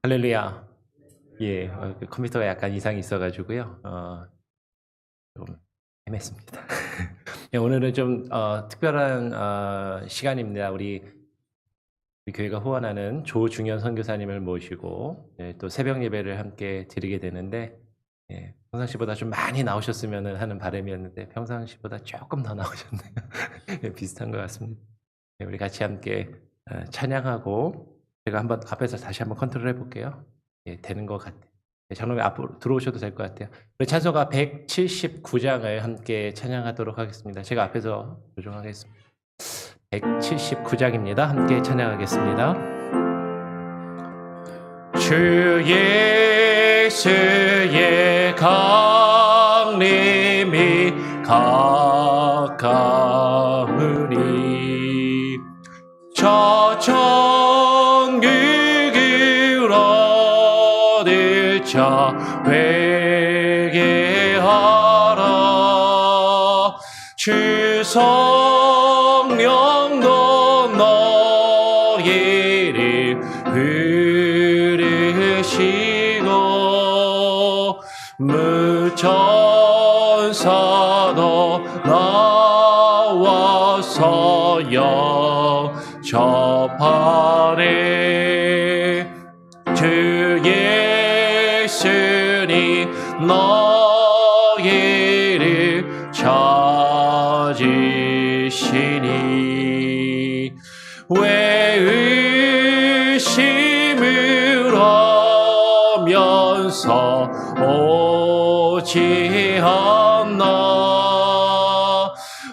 할렐루야. 예, 그 컴퓨터가 약간 이상이 있어가지고요. 좀 헤맸습니다. 예, 오늘은 좀 특별한 시간입니다. 우리 교회가 후원하는 조중현 선교사님을 모시고 또 새벽 예배를 함께 드리게 되는데, 평상시보다 좀 많이 나오셨으면 하는 바람이었는데 평상시보다 조금 더 나오셨네요. 예, 비슷한 것 같습니다. 우리 같이 함께 찬양하고, 제가 한번 앞에서 다시 한번 컨트롤 해볼게요. 되는 것 같아요. 장로님 앞으로 들어오셔도 될 것 같아요. 우리 찬송가 179장을 함께 찬양하도록 하겠습니다. 제가 앞에서 조정하겠습니다. 179장입니다. 함께 찬양하겠습니다. 주 예수의 강림이 가까우니 저 천국을 얻을 자 회개하라. 주 성령도 너희를 부르시고 무천사도 나와서 영접하네. 주 예수님 너희를 찾으시니 왜 의심을 하면서 오지 않나.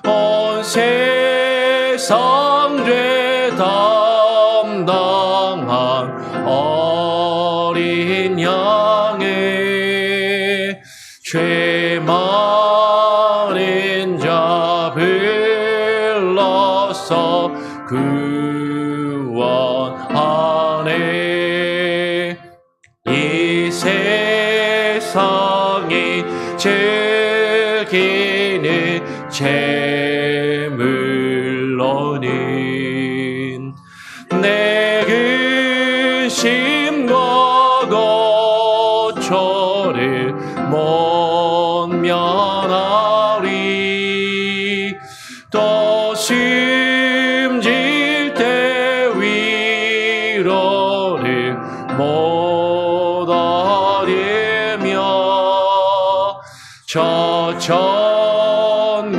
온 세상 죄 담당한 어린 양의 죄 많은 자 불러서 구원하네. 이 세상이 즐기는 재물로는 내 근심과 고초를 못 면하리. 또 숨질 때 위로를 못 얻으며 저 천국에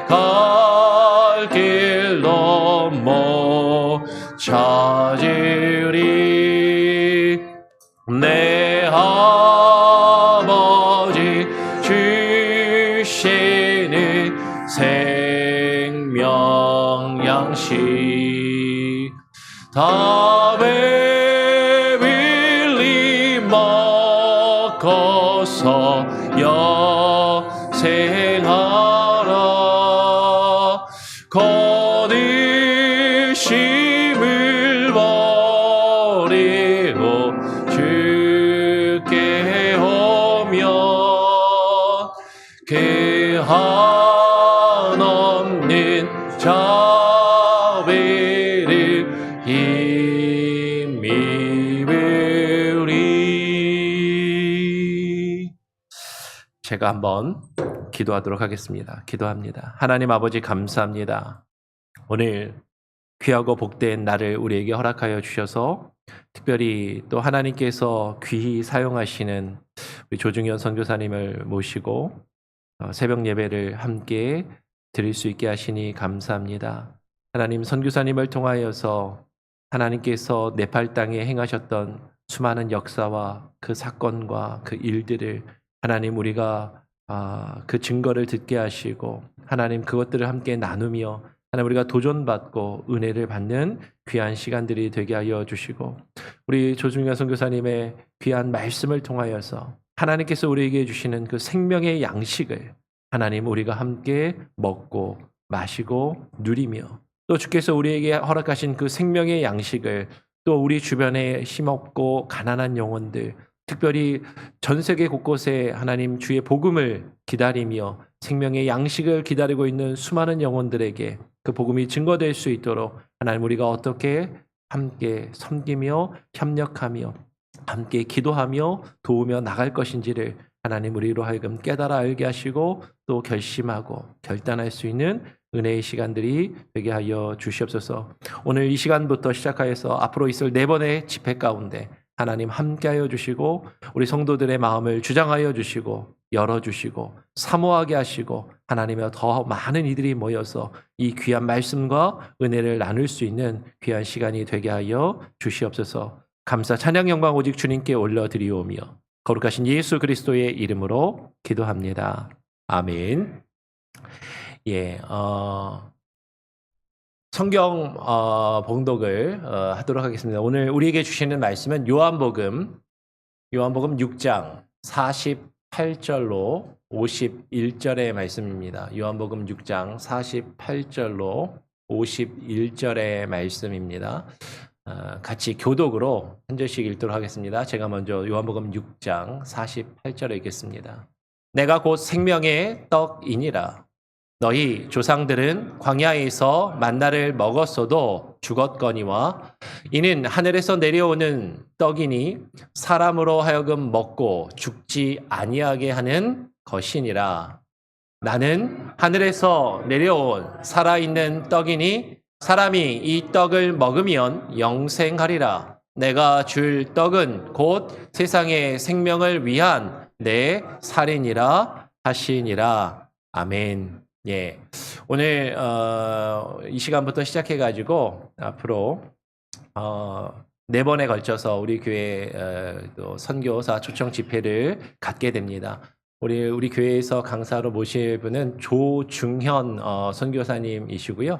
갈 길도 못 찾으리. 내 아버지 주시는 생명 양식 다 배불리 먹어서 영생하라. 거듭심을 버리고 주께 오면 그 한없는 자비를 힘입으리. 제가 한번 기도하도록 하겠습니다. 기도합니다. 하나님 아버지 감사합니다. 오늘 귀하고 복된 날을 우리에게 허락하여 주셔서 특별히 또 하나님께서 귀히 사용하시는 우리 조중현 선교사님을 모시고 새벽 예배를 함께 드릴 수 있게 하시니 감사합니다. 하나님, 선교사님을 통하여서 하나님께서 네팔 땅에 행하셨던 수많은 역사와 그 사건과 그 일들을 하나님 우리가 그 증거를 듣게 하시고 하나님 그것들을 함께 나누며 하나님 우리가 도전받고 은혜를 받는 귀한 시간들이 되게 하여 주시고 우리 조중현 선교사님의 귀한 말씀을 통하여서 하나님께서 우리에게 주시는 그 생명의 양식을 하나님 우리가 함께 먹고 마시고 누리며 또 주께서 우리에게 허락하신 그 생명의 양식을 또 우리 주변에 힘없고 가난한 영혼들 특별히 전 세계 곳곳에 하나님 주의 복음을 기다리며 생명의 양식을 기다리고 있는 수많은 영혼들에게 그 복음이 증거될 수 있도록 하나님 우리가 어떻게 함께 섬기며 협력하며 함께 기도하며 도우며 나갈 것인지를 하나님 우리로 하여금 깨달아 알게 하시고 또 결심하고 결단할 수 있는 은혜의 시간들이 되게 하여 주시옵소서. 오늘 이 시간부터 시작하여서 앞으로 있을 4번의 집회 가운데 하나님 함께하여 주시고 우리 성도들의 마음을 주장하여 주시고 열어주시고 사모하게 하시고 하나님의 더 많은 이들이 모여서 이 귀한 말씀과 은혜를 나눌 수 있는 귀한 시간이 되게 하여 주시옵소서. 감사 찬양 영광 오직 주님께 올려드리오며 거룩하신 예수 그리스도의 이름으로 기도합니다. 아멘. 예, 성경 봉독을 하도록 하겠습니다. 오늘 우리에게 주시는 말씀은 요한복음 6장 48절로 51절의 말씀입니다. 요한복음 6장 48절로 51절의 말씀입니다. 같이 교독으로 한 절씩 읽도록 하겠습니다. 제가 먼저 요한복음 6장 48절을 읽겠습니다. 내가 곧 생명의 떡이니라. 너희 조상들은 광야에서 만나를 먹었어도 죽었거니와 이는 하늘에서 내려오는 떡이니 사람으로 하여금 먹고 죽지 아니하게 하는 것이니라. 나는 하늘에서 내려온 살아있는 떡이니 사람이 이 떡을 먹으면 영생하리라. 내가 줄 떡은 곧 세상의 생명을 위한 내 살이니라 하시니라. 아멘. 예, 오늘 이 시간부터 시작해가지고 앞으로 4번에 걸쳐서 우리 교회 또 선교사 초청 집회를 갖게 됩니다. 우리 교회에서 강사로 모실 분은 조중현 선교사님이시고요.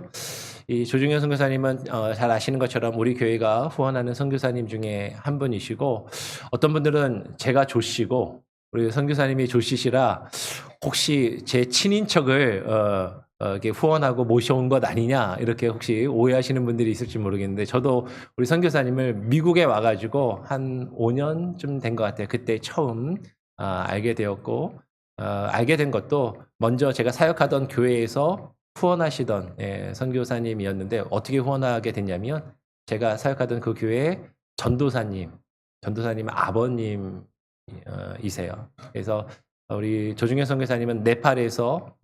이 조중현 선교사님은 잘 아시는 것처럼 우리 교회가 후원하는 선교사님 중에 한 분이시고 어떤 분들은 제가 조씨고 우리 선교사님이 조씨시라 혹시 제 친인척을 이렇게 후원하고 모셔온 것 아니냐 이렇게 혹시 오해하시는 분들이 있을지 모르겠는데 저도 우리 선교사님을 미국에 와가지고 한 5년쯤 된 것 같아요. 그때 처음 알게 되었고 알게 된 것도 먼저 제가 사역하던 교회에서 후원하시던 선교사님이었는데 어떻게 후원하게 됐냐면 제가 사역하던 그 교회의 전도사님 아버님 이세요. 그래서 우리 조중현 선교사님은 네팔에서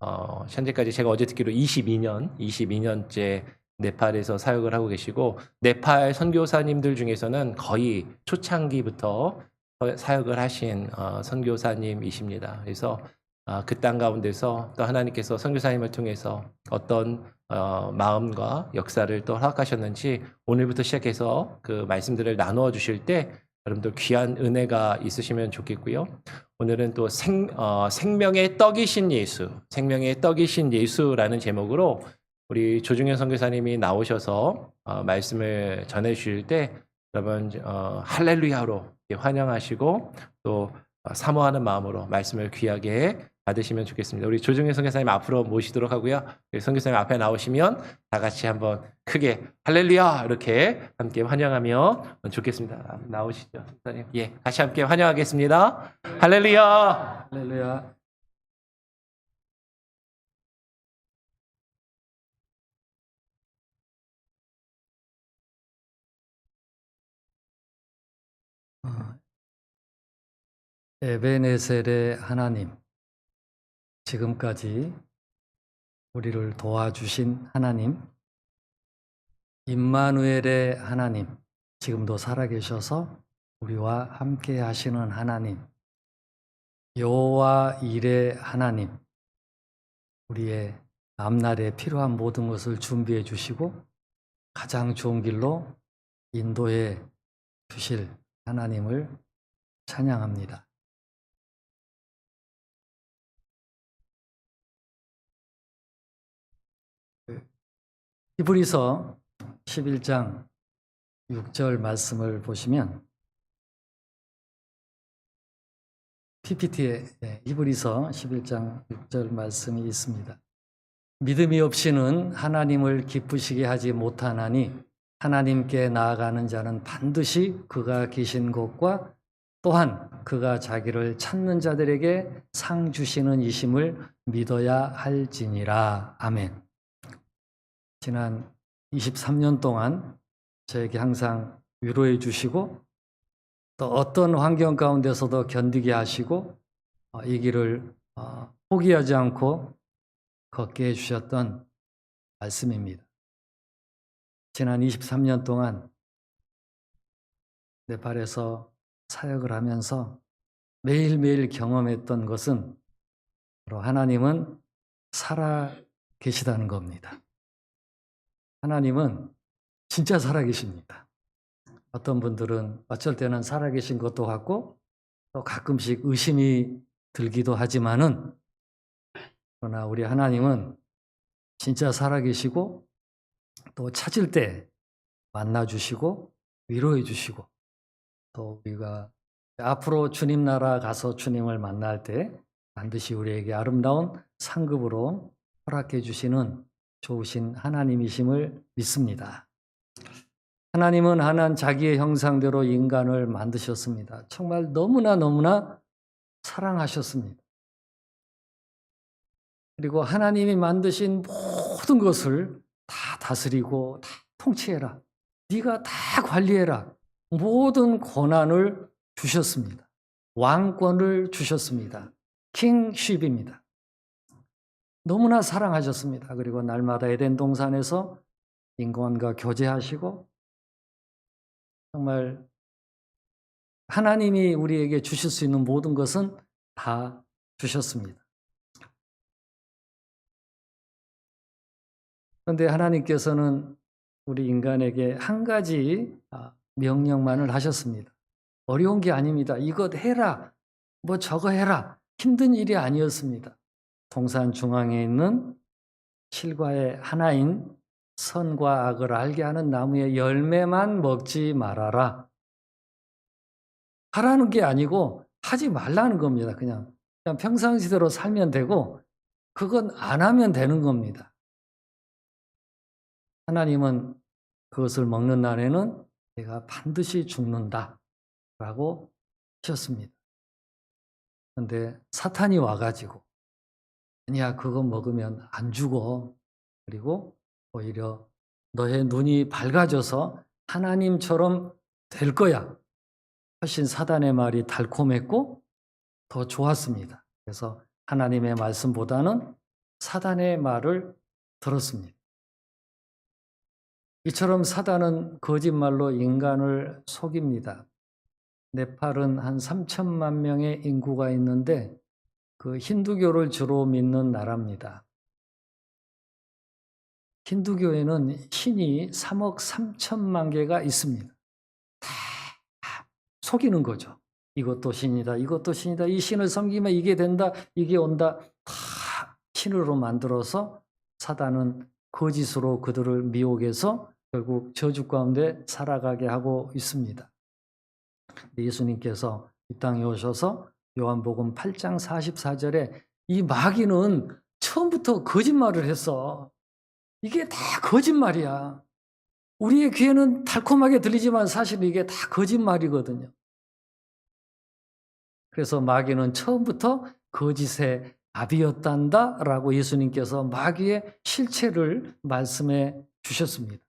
현재까지 제가 어제 듣기로 22년째 네팔에서 사역을 하고 계시고 네팔 선교사님들 중에서는 거의 초창기부터 사역을 하신 선교사님이십니다. 그래서 그 땅 가운데서 또 하나님께서 선교사님을 통해서 어떤 마음과 역사를 또 허락하셨는지 오늘부터 시작해서 그 말씀들을 나누어 주실 때 여러분들 귀한 은혜가 있으시면 좋겠고요. 오늘은 또 생명의 떡이신 예수라는 제목으로 우리 조중현 선교사님이 나오셔서 말씀을 전해 주실 때 여러분 할렐루야로 환영하시고 또 사모하는 마음으로 말씀을 귀하게 받으시면 좋겠습니다. 우리 조중현 선교사님 앞으로 모시도록 하고요. 선교사님 앞에 나오시면 다 같이 한번 크게 할렐루야 이렇게 함께 환영하면 좋겠습니다. 나오시죠, 선교사님. 예, 같이 함께 환영하겠습니다. 할렐루야, 할렐루야. 에베네셀의 하나님, 지금까지 우리를 도와주신 하나님, 임마누엘의 하나님, 지금도 살아계셔서 우리와 함께 하시는 하나님, 여호와 일의 하나님, 우리의 앞날에 필요한 모든 것을 준비해 주시고 가장 좋은 길로 인도해 주실 하나님을 찬양합니다. 히브리서 11장 6절 말씀을 보시면 PPT에 히브리서 11장 6절 말씀이 있습니다. 믿음이 없이는 하나님을 기쁘시게 하지 못하나니 하나님께 나아가는 자는 반드시 그가 계신 곳과 또한 그가 자기를 찾는 자들에게 상 주시는 이심을 믿어야 할지니라. 아멘. 지난 23년 동안 저에게 항상 위로해 주시고 또 어떤 환경 가운데서도 견디게 하시고 이 길을 포기하지 않고 걷게 해주셨던 말씀입니다. 지난 23년 동안 네팔에서 사역을 하면서 매일매일 경험했던 것은 바로 하나님은 살아 계시다는 겁니다. 하나님은 진짜 살아 계십니다. 어떤 분들은 어쩔 때는 살아 계신 것도 같고 또 가끔씩 의심이 들기도 하지만은 그러나 우리 하나님은 진짜 살아 계시고 또 찾을 때 만나 주시고 위로해 주시고 또 우리가 앞으로 주님 나라 가서 주님을 만날 때 반드시 우리에게 아름다운 상급으로 허락해 주시는 좋으신 하나님이심을 믿습니다. 하나님은 하나님 자기의 형상대로 인간을 만드셨습니다. 정말 너무나 사랑하셨습니다. 그리고 하나님이 만드신 모든 것을 다 다스리고 다 통치해라. 네가 다 관리해라. 모든 권한을 주셨습니다. 왕권을 주셨습니다. 킹쉽입니다. 너무나 사랑하셨습니다. 그리고 날마다 에덴 동산에서 인간과 교제하시고 정말 하나님이 우리에게 주실 수 있는 모든 것은 다 주셨습니다. 그런데 하나님께서는 우리 인간에게 한 가지 명령만을 하셨습니다. 어려운 게 아닙니다. 이것 해라, 뭐 저거 해라. 힘든 일이 아니었습니다. 동산 중앙에 있는 실과의 하나인 선과 악을 알게 하는 나무의 열매만 먹지 말아라. 하라는 게 아니고 하지 말라는 겁니다. 그냥 평상시대로 살면 되고 그건 안 하면 되는 겁니다. 하나님은 그것을 먹는 날에는 내가 반드시 죽는다 라고 하셨습니다. 그런데 사탄이 와가지고 아니야 그거 먹으면 안 죽어. 그리고 오히려 너의 눈이 밝아져서 하나님처럼 될 거야. 훨씬 사단의 말이 달콤했고 더 좋았습니다. 그래서 하나님의 말씀보다는 사단의 말을 들었습니다. 이처럼 사단은 거짓말로 인간을 속입니다. 네팔은 한 3천만 명의 인구가 있는데 그 힌두교를 주로 믿는 나라입니다. 힌두교에는 신이 3억 3천만 개가 있습니다. 다 속이는 거죠. 이것도 신이다, 이것도 신이다, 이 신을 섬기면 이게 된다, 이게 온다. 다 신으로 만들어서 사단은 거짓으로 그들을 미혹해서 결국 저주 가운데 살아가게 하고 있습니다. 예수님께서 이 땅에 오셔서 요한복음 8장 44절에 이 마귀는 처음부터 거짓말을 했어. 이게 다 거짓말이야. 우리의 귀에는 달콤하게 들리지만 사실 이게 다 거짓말이거든요. 그래서 마귀는 처음부터 거짓의 아비였단다라고 예수님께서 마귀의 실체를 말씀해 주셨습니다.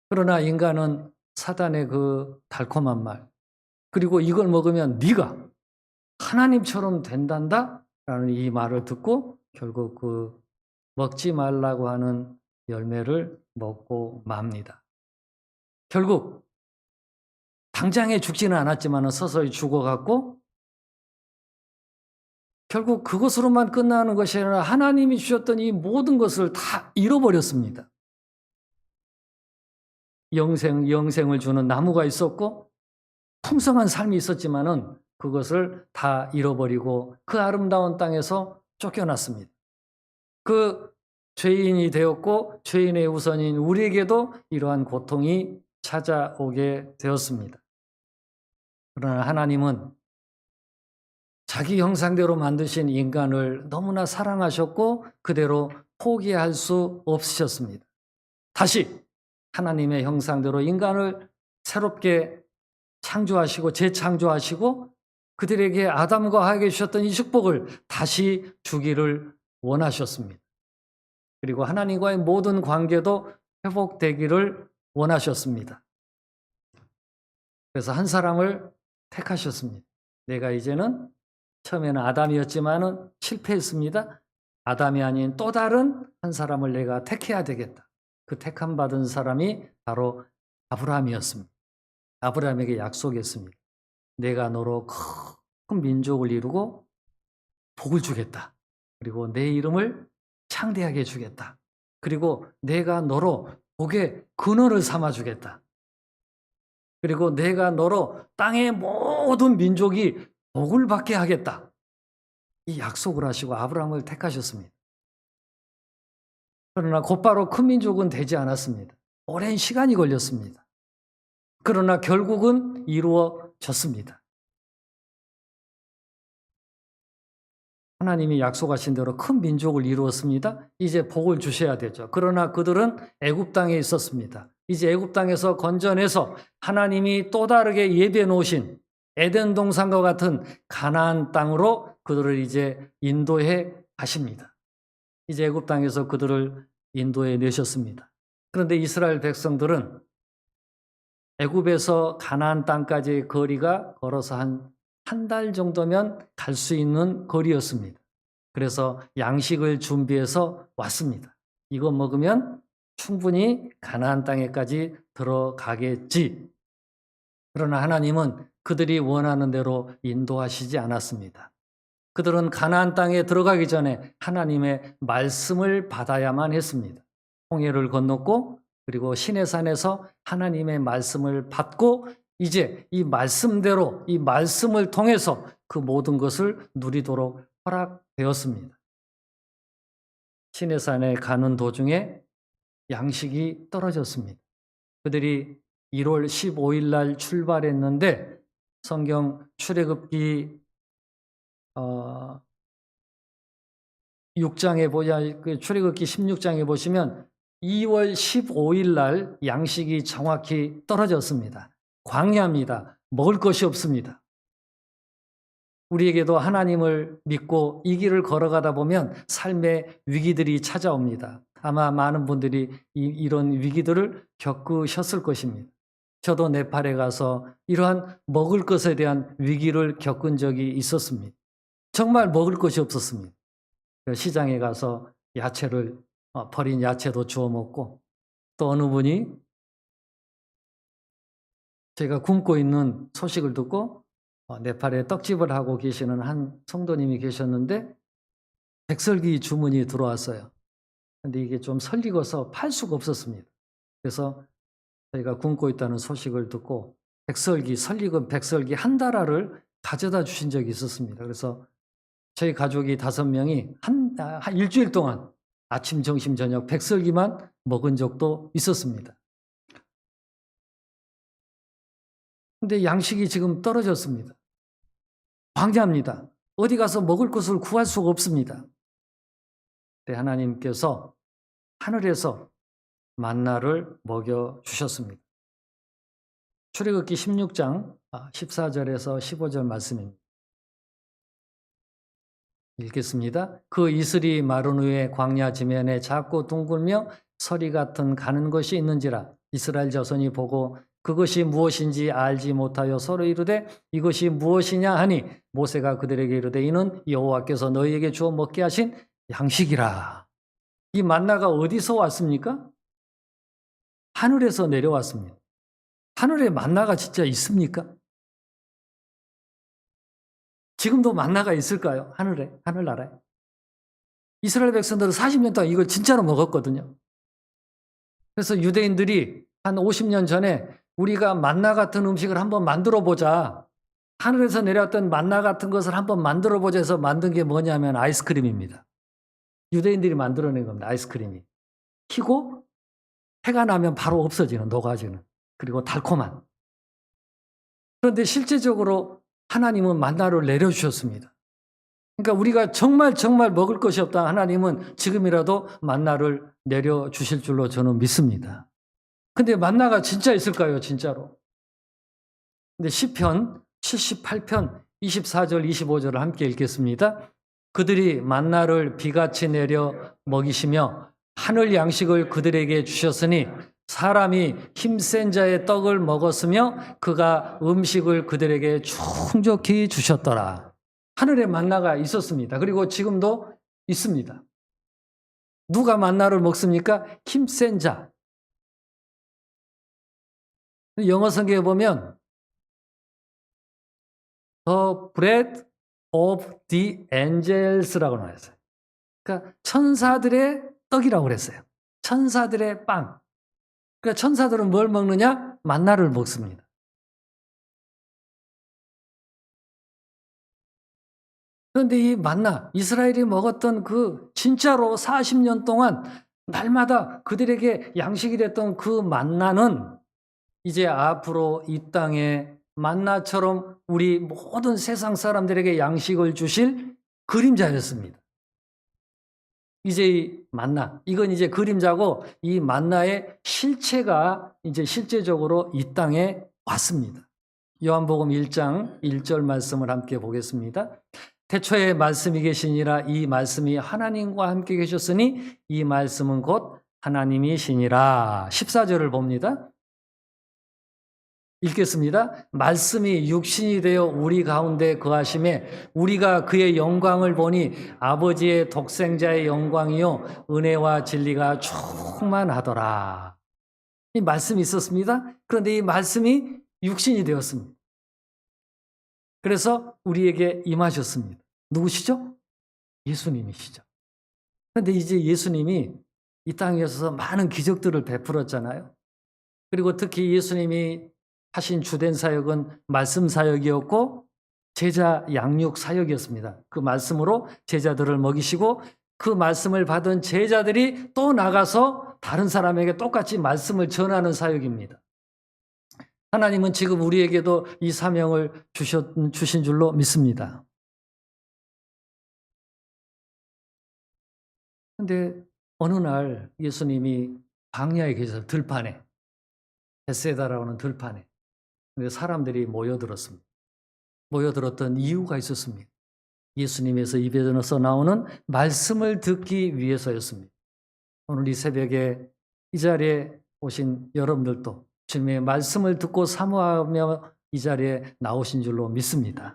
그러나 인간은 사단의 그 달콤한 말, 그리고 이걸 먹으면 네가 하나님처럼 된단다라는 이 말을 듣고 결국 그 먹지 말라고 하는 열매를 먹고 맙니다. 결국 당장에 죽지는 않았지만 서서히 죽어갔고 결국 그것으로만 끝나는 것이 아니라 하나님이 주셨던 이 모든 것을 다 잃어버렸습니다. 영생을 주는 나무가 있었고 풍성한 삶이 있었지만은 그것을 다 잃어버리고 그 아름다운 땅에서 쫓겨났습니다. 그 죄인이 되었고 죄인의 우선인 우리에게도 이러한 고통이 찾아오게 되었습니다. 그러나 하나님은 자기 형상대로 만드신 인간을 너무나 사랑하셨고 그대로 포기할 수 없으셨습니다. 다시 하나님의 형상대로 인간을 새롭게 창조하시고 재창조하시고 그들에게 아담과 하에게 주셨던 이 축복을 다시 주기를 원하셨습니다. 그리고 하나님과의 모든 관계도 회복되기를 원하셨습니다. 그래서 한 사람을 택하셨습니다. 내가 이제는 처음에는 아담이었지만은 실패했습니다. 아담이 아닌 또 다른 한 사람을 내가 택해야 되겠다. 그 택함 받은 사람이 바로 아브라함이었습니다. 아브라함에게 약속했습니다. 내가 너로 큰 민족을 이루고 복을 주겠다. 그리고 내 이름을 창대하게 주겠다. 그리고 내가 너로 복의 근원을 삼아 주겠다. 그리고 내가 너로 땅의 모든 민족이 복을 받게 하겠다. 이 약속을 하시고 아브라함을 택하셨습니다. 그러나 곧바로 큰 민족은 되지 않았습니다. 오랜 시간이 걸렸습니다. 그러나 결국은 이루어졌습니다. 하나님이 약속하신 대로 큰 민족을 이루었습니다. 이제 복을 주셔야 되죠. 그러나 그들은 애굽 땅에 있었습니다. 이제 애굽 땅에서 건져내서 하나님이 또 다르게 예비해 놓으신 에덴 동산과 같은 가나안 땅으로 그들을 이제 인도해 가십니다. 이제 애굽 땅에서 그들을 인도해 내셨습니다. 그런데 이스라엘 백성들은 애굽에서 가나안 땅까지의 거리가 걸어서 한 달 정도면 갈 수 있는 거리였습니다. 그래서 양식을 준비해서 왔습니다. 이거 먹으면 충분히 가나안 땅에까지 들어가겠지. 그러나 하나님은 그들이 원하는 대로 인도하시지 않았습니다. 그들은 가나안 땅에 들어가기 전에 하나님의 말씀을 받아야만 했습니다. 홍해를 건넜고 그리고 시내산에서 하나님의 말씀을 받고 이제 이 말씀대로 이 말씀을 통해서 그 모든 것을 누리도록 허락되었습니다. 시내산에 가는 도중에 양식이 떨어졌습니다. 그들이 1월 15일 날 출발했는데 성경 출애굽기 6장에 출애굽기 16장에 보시면 2월 15일 날 양식이 정확히 떨어졌습니다. 광야입니다. 먹을 것이 없습니다. 우리에게도 하나님을 믿고 이 길을 걸어가다 보면 삶의 위기들이 찾아옵니다. 아마 많은 분들이 이런 위기들을 겪으셨을 것입니다. 저도 네팔에 가서 이러한 먹을 것에 대한 위기를 겪은 적이 있었습니다. 정말 먹을 것이 없었습니다. 시장에 가서 야채를 버린 야채도 주워 먹고 또 어느 분이 제가 굶고 있는 소식을 듣고 네팔에 떡집을 하고 계시는 한 성도님이 계셨는데 백설기 주문이 들어왔어요. 근데 이게 좀 설익어서 팔 수가 없었습니다. 그래서 저희가 굶고 있다는 소식을 듣고 설익은 백설기 한 달알을 가져다 주신 적이 있었습니다. 그래서 저희 가족이 5명이 한 일주일 동안 아침, 점심, 저녁 백설기만 먹은 적도 있었습니다. 근데 양식이 지금 떨어졌습니다. 광야입니다. 어디 가서 먹을 것을 구할 수가 없습니다. 그때 하나님께서 하늘에서 만나를 먹여주셨습니다. 출애굽기 16장 14절에서 15절 말씀입니다. 읽겠습니다. 그 이슬이 마른 후에 광야 지면에 작고 둥글며 서리 같은 가는 것이 있는지라 이스라엘 자손이 보고 그것이 무엇인지 알지 못하여 서로 이르되 이것이 무엇이냐 하니 모세가 그들에게 이르되 이는 여호와께서 너희에게 주어 먹게 하신 양식이라. 이 만나가 어디서 왔습니까? 하늘에서 내려왔습니다. 하늘에 만나가 진짜 있습니까? 지금도 만나가 있을까요? 하늘나라에. 이스라엘 백성들은 40년 동안 이걸 진짜로 먹었거든요. 그래서 유대인들이 한 50년 전에 우리가 만나 같은 음식을 한번 만들어 보자. 하늘에서 내려왔던 만나 같은 것을 한번 만들어 보자 해서 만든 게 뭐냐면 아이스크림입니다. 유대인들이 만들어낸 겁니다. 아이스크림이. 키고 해가 나면 바로 없어지는, 녹아지는. 그리고 달콤한. 그런데 실제적으로 하나님은 만나를 내려주셨습니다. 그러니까 우리가 정말 먹을 것이 없다. 하나님은 지금이라도 만나를 내려주실 줄로 저는 믿습니다. 근데 만나가 진짜 있을까요? 진짜로. 근데 시편 78편 24절 25절을 함께 읽겠습니다. 그들이 만나를 비같이 내려 먹이시며 하늘 양식을 그들에게 주셨으니 사람이 힘센 자의 떡을 먹었으며 그가 음식을 그들에게 충족히 주셨더라. 하늘에 만나가 있었습니다. 그리고 지금도 있습니다. 누가 만나를 먹습니까? 힘센 자. 영어 성경에 보면 The bread of the angels라고 나와 있어요. 그러니까 천사들의 떡이라고 그랬어요. 천사들의 빵. 그러니까 천사들은 뭘 먹느냐? 만나를 먹습니다. 그런데 이 만나, 이스라엘이 먹었던 그 진짜로 40년 동안 날마다 그들에게 양식이 됐던 그 만나는 이제 앞으로 이 땅에 만나처럼 우리 모든 세상 사람들에게 양식을 주실 그림자였습니다. 이제 이 만나, 이건 이제 그림자고 이 만나의 실체가 이제 실제적으로 이 땅에 왔습니다. 요한복음 1장 1절 말씀을 함께 보겠습니다. 태초에 말씀이 계시니라 이 말씀이 하나님과 함께 계셨으니 이 말씀은 곧 하나님이시니라. 14절을 봅니다. 읽겠습니다. 말씀이 육신이 되어 우리 가운데 거하심에 우리가 그의 영광을 보니 아버지의 독생자의 영광이요 은혜와 진리가 충만하더라. 이 말씀이 있었습니다. 그런데 이 말씀이 육신이 되었습니다. 그래서 우리에게 임하셨습니다. 누구시죠? 예수님이시죠. 그런데 이제 예수님이 이 땅에 오셔서 많은 기적들을 베풀었잖아요. 그리고 특히 예수님이 하신 주된 사역은 말씀 사역이었고 제자 양육 사역이었습니다. 그 말씀으로 제자들을 먹이시고 그 말씀을 받은 제자들이 또 나가서 다른 사람에게 똑같이 말씀을 전하는 사역입니다. 하나님은 지금 우리에게도 이 사명을 주신 줄로 믿습니다. 그런데 어느 날 예수님이 광야에 계셔서 들판에, 벳세다라고 하는 들판에 사람들이 모여들었습니다. 모여들었던 이유가 있었습니다. 예수님에서 입에서 나오는 말씀을 듣기 위해서였습니다. 오늘 이 새벽에 이 자리에 오신 여러분들도 주님의 말씀을 듣고 사모하며 이 자리에 나오신 줄로 믿습니다.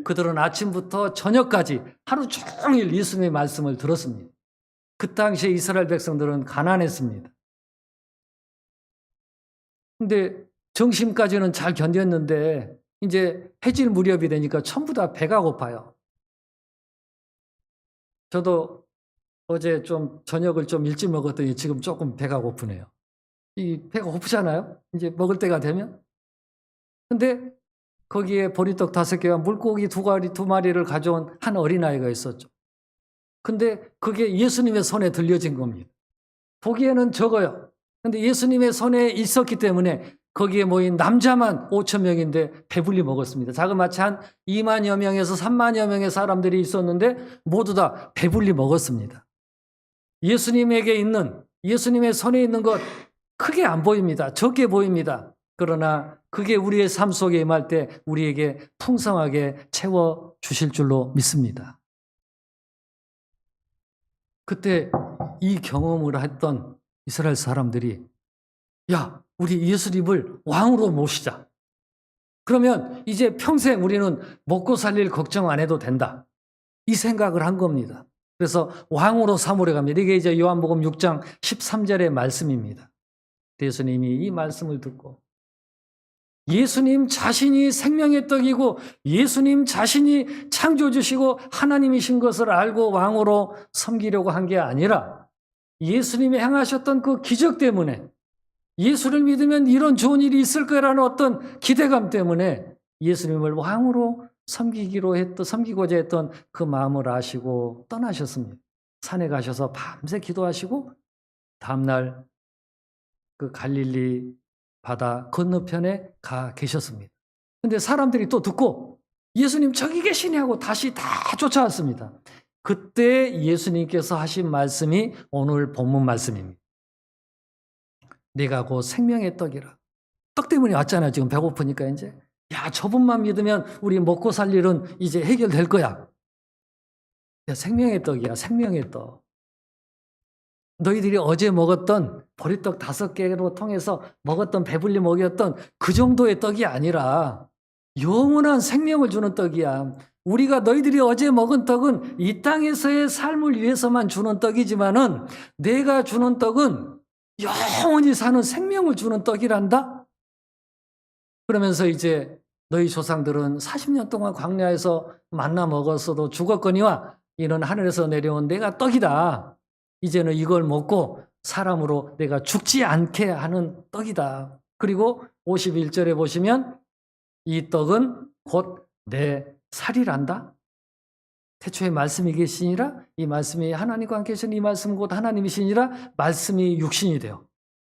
그들은 아침부터 저녁까지 하루 종일 예수님의 말씀을 들었습니다. 그 당시에 이스라엘 백성들은 가난했습니다. 근데 점심까지는 잘 견뎠는데 이제 해질 무렵이 되니까 전부 다 배가 고파요. 저도 어제 좀 저녁을 좀 일찍 먹었더니 지금 조금 배가 고프네요. 이 배가 고프잖아요. 이제 먹을 때가 되면. 근데 거기에 보리떡 5개와 물고기 2마리를 가져온 한 어린아이가 있었죠. 근데 그게 예수님의 손에 들려진 겁니다. 보기에는 적어요. 근데 예수님의 손에 있었기 때문에 거기에 모인 남자만 5,000명인데 배불리 먹었습니다. 자그마치 한 2만여 명에서 3만여 명의 사람들이 있었는데 모두 다 배불리 먹었습니다. 예수님에게 있는, 예수님의 손에 있는 것 크게 안 보입니다. 적게 보입니다. 그러나 그게 우리의 삶 속에 임할 때 우리에게 풍성하게 채워주실 줄로 믿습니다. 그때 이 경험을 했던 이스라엘 사람들이 야, 우리 예수님을 왕으로 모시자. 그러면 이제 평생 우리는 먹고 살릴 걱정 안 해도 된다. 이 생각을 한 겁니다. 그래서 왕으로 삼으려 갑니다. 이게 이제 요한복음 6장 13절의 말씀입니다. 예수님이 이 말씀을 듣고 예수님 자신이 생명의 떡이고 예수님 자신이 창조주시고 하나님이신 것을 알고 왕으로 섬기려고 한 게 아니라 예수님이 행하셨던 그 기적 때문에 예수를 믿으면 이런 좋은 일이 있을 거라는 어떤 기대감 때문에 예수님을 왕으로 섬기고자 했던 그 마음을 아시고 떠나셨습니다. 산에 가셔서 밤새 기도하시고 다음날 그 갈릴리 바다 건너편에 가 계셨습니다. 근데 사람들이 또 듣고 예수님 저기 계시네 하고 다시 다 쫓아왔습니다. 그때 예수님께서 하신 말씀이 오늘 본문 말씀입니다. 내가 곧 생명의 떡이라. 떡 때문에 왔잖아요. 지금 배고프니까 이제. 야, 저분만 믿으면 우리 먹고 살 일은 이제 해결될 거야. 야, 생명의 떡이야. 생명의 떡. 너희들이 어제 먹었던 보리떡 5개로 통해서 먹었던 배불리 먹였던 그 정도의 떡이 아니라 영원한 생명을 주는 떡이야. 우리가 너희들이 어제 먹은 떡은 이 땅에서의 삶을 위해서만 주는 떡이지만은 내가 주는 떡은 영원히 사는 생명을 주는 떡이란다. 그러면서 이제 너희 조상들은 40년 동안 광야에서 만나 먹었어도 죽었거니와 이는 하늘에서 내려온 내가 떡이다. 이제는 이걸 먹고 사람으로 내가 죽지 않게 하는 떡이다. 그리고 51절에 보시면 이 떡은 곧 내 살이란다. 태초에 말씀이 계시니라 이 말씀이 하나님과 함께 계신 이 말씀 곧 하나님이시니라 말씀이 육신이 되어.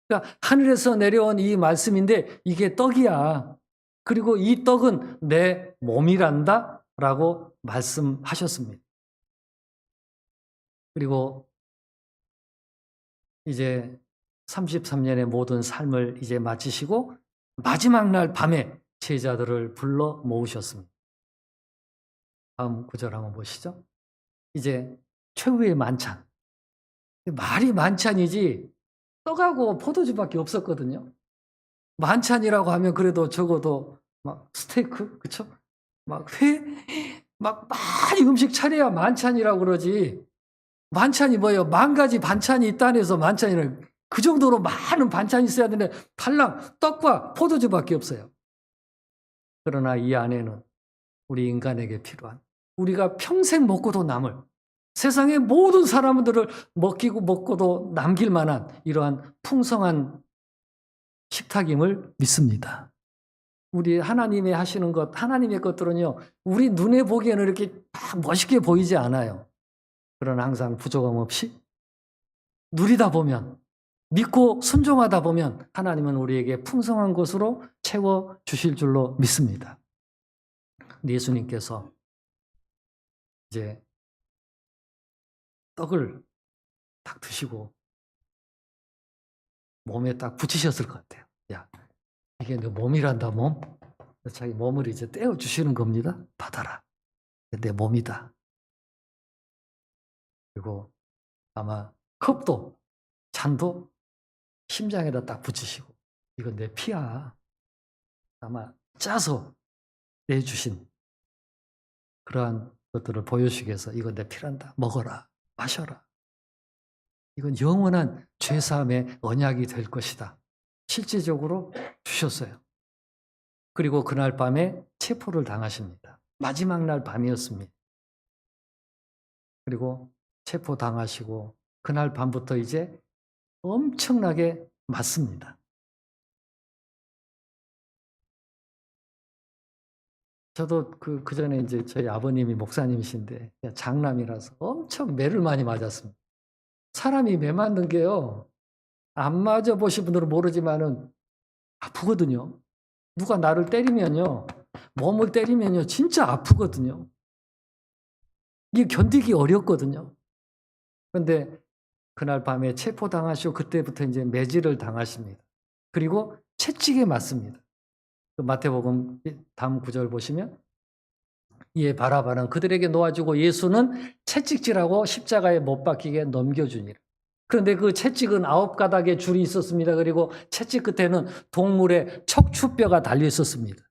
그러니까 하늘에서 내려온 이 말씀인데 이게 떡이야. 그리고 이 떡은 내 몸이란다 라고 말씀하셨습니다. 그리고 이제 33년의 모든 삶을 이제 마치시고 마지막 날 밤에 제자들을 불러 모으셨습니다. 다음 구절 한번 보시죠. 이제 최후의 만찬. 말이 만찬이지 떡하고 포도주밖에 없었거든요. 만찬이라고 하면 그래도 적어도 막 스테이크, 그쵸? 막 회, 막 많이 음식 차려야 만찬이라고 그러지. 만찬이 뭐예요? 10,000가지 반찬이 있다 해서 만찬이는 그 정도로 많은 반찬이 있어야 되는데 달랑 떡과 포도주밖에 없어요. 그러나 이 안에는 우리 인간에게 필요한 우리가 평생 먹고도 남을 세상의 모든 사람들을 먹고도 남길 만한 이러한 풍성한 식탁임을 믿습니다. 우리 하나님이 하시는 것, 하나님의 것들은요, 우리 눈에 보기에는 이렇게 막 멋있게 보이지 않아요. 그러나 항상 부족함 없이 누리다 보면, 믿고 순종하다 보면 하나님은 우리에게 풍성한 것으로 채워주실 줄로 믿습니다. 예수님께서 이제 떡을 딱 드시고 몸에 딱 붙이셨을 것 같아요. 야, 이게 내 몸이란다, 몸. 자기 몸을 이제 떼어주시는 겁니다. 받아라. 내 몸이다. 그리고 아마 컵도, 잔도 심장에다 딱 붙이시고 이건 내 피야. 아마 짜서 내주신 그러한 것들을 보여주시기 위해서 이건 내 피란다. 먹어라. 마셔라. 이건 영원한 죄사함의 언약이 될 것이다. 실제적으로 주셨어요. 그리고 그날 밤에 체포를 당하십니다. 마지막 날 밤이었습니다. 그리고 체포당하시고 그날 밤부터 이제 엄청나게 맞습니다. 저도 그 전에 이제 저희 아버님이 목사님이신데 장남이라서 엄청 매를 많이 맞았습니다. 사람이 매 맞는 게요. 안 맞아 보신 분들은 모르지만은 아프거든요. 누가 나를 때리면요. 몸을 때리면요. 진짜 아프거든요. 이게 견디기 어렵거든요. 그런데 그날 밤에 체포당하시고 그때부터 이제 매질을 당하십니다. 그리고 채찍에 맞습니다. 마태복음 다음 구절 보시면 이에 바라바는 그들에게 놓아주고 예수는 채찍질하고 십자가에 못 박히게 넘겨주니라. 그런데 그 채찍은 9가닥의 줄이 있었습니다. 그리고 채찍 끝에는 동물의 척추뼈가 달려 있었습니다.